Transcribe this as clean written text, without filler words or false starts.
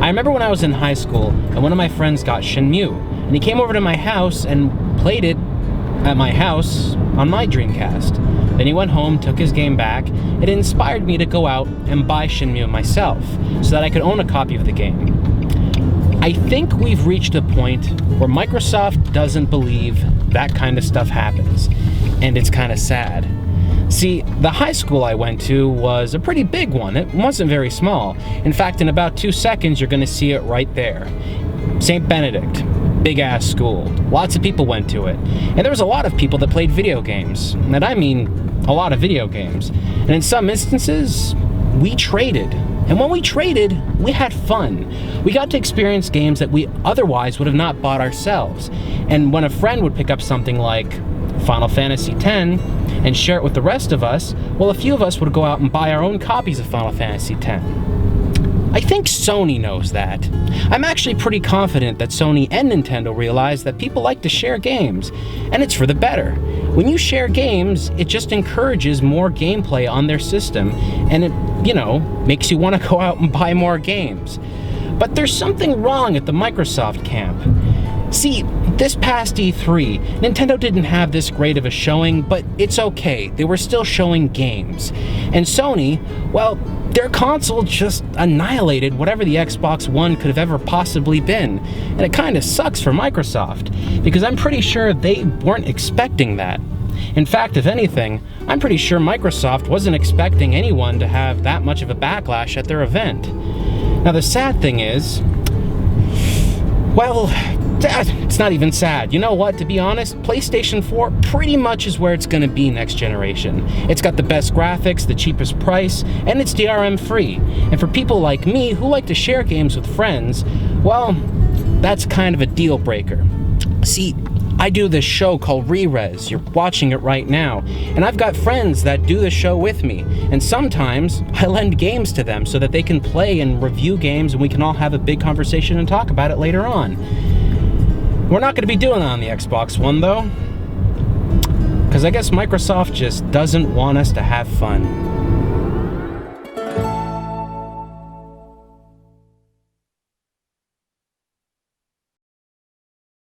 I remember when I was in high school and one of my friends got Shenmue, and he came over to my house and played it at my house on my Dreamcast. Then he went home, took his game back. It inspired me to go out and buy Shenmue myself so that I could own a copy of the game. I think we've reached a point where Microsoft doesn't believe that kind of stuff happens, and it's kind of sad. See, the high school I went to was a pretty big one. It wasn't very small. In fact, in about 2 seconds, you're going to see it right there. St. Benedict, big-ass school. Lots of people went to it. And there was a lot of people that played video games. And I mean a lot of video games. And in some instances, we traded. And when we traded, we had fun. We got to experience games that we otherwise would have not bought ourselves. And when a friend would pick up something like Final Fantasy X and share it with the rest of us, well, a few of us would go out and buy our own copies of Final Fantasy X. I think Sony knows that. I'm actually pretty confident that Sony and Nintendo realize that people like to share games, and it's for the better. When you share games, it just encourages more gameplay on their system, and it, makes you want to go out and buy more games. But there's something wrong at the Microsoft camp. See, this past E3, Nintendo didn't have this great of a showing, but it's okay. They were still showing games. And Sony, well, their console just annihilated whatever the Xbox One could have ever possibly been. And it kind of sucks for Microsoft, because I'm pretty sure they weren't expecting that. In fact, if anything, I'm pretty sure Microsoft wasn't expecting anyone to have that much of a backlash at their event. Now, the sad thing is, well, it's not even sad. You know what? To be honest, PlayStation 4 pretty much is where it's going to be next generation. It's got the best graphics, the cheapest price, and it's DRM free. And for people like me who like to share games with friends, well, that's kind of a deal breaker. See, I do this show called Rerez. You're watching it right now. And I've got friends that do the show with me. And sometimes I lend games to them so that they can play and review games and we can all have a big conversation and talk about it later on. We're not going to be doing that on the Xbox One, though, because I guess Microsoft just doesn't want us to have fun.